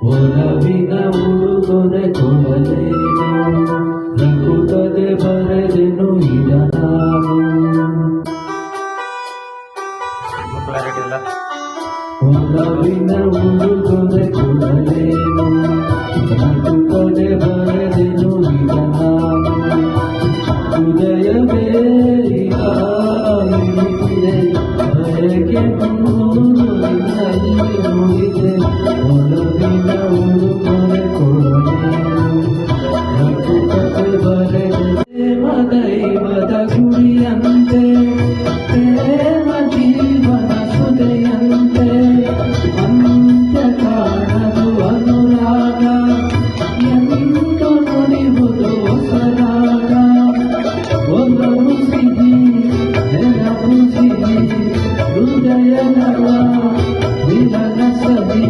ಒಲವಿನ ಉಡುಗೊರೆ ಕೊಡಲೇನು, ನಗುತ್ತದೆ ಬರೆದೆನು ಈಗ ನಾನು. ಒಲವಿನ ಉಡುಗೊರೆ ಕೊಡಲೇನು, ನಗುತ್ತದೆ ಬರೆದೆನು ಈಗ ನಾನು. ಹೃದಯವೇ ಇದೆ ಬಯಕೆ ನಿನ್ನಲ್ಲಿ ಮುಗಿದೆ. ಒಲವಿನ ಉಡುಗೊರೆ ಕೊಡಲೇನು, ನಗುತ್ತದೆ ಬರೆದೆನು ದೈವದ ಗುಡಿಯಂತೆ, ಪ್ರೇಮ ಜೀವನ ಸುದೆಯಂತೆ. ಅಂತ್ಯ ಕಾಣದು ಅನುರಾಗ, ಎಂದು ನುಡಿಯುವುದು ಹೊಸರಾಗ. ಒಲವು ಸಿಹಿ ನೆನಪು ಸಿಹಿ, ಹೃದಯಗಳ ವಿಲನ ಸಹಿ.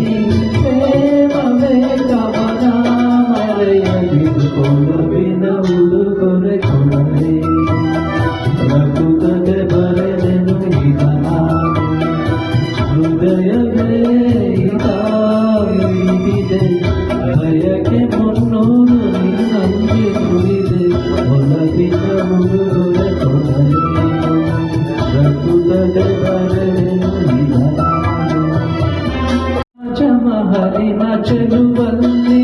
ಪ್ರೇಮವೇ ಕವನ ಮರೆಯದಿರು, ಒಲವಿನ ಉಡುಗೊರೆ ಕೊಡಲೇನು, ನಗುತ್ತದೆ ಬರೆದೆನು ಈಗ ನಾನು. ಹೃದಯವೇ ಇದೆ ಬಯಕೆ ಮುನ್ನೂರು ನಿನ್ನಲ್ಲಿ ಮುರಿದೆ. ಒಲವಿನ ಉಡುಗೊರೆ ಕೊಡಲೇನು, ನಗುತ್ತದೆ ಬರೆದೆನು ಈಗ ನಾನು. ರಾಜಮಹಲಿನ ಚೆಲುವಲ್ಲಿ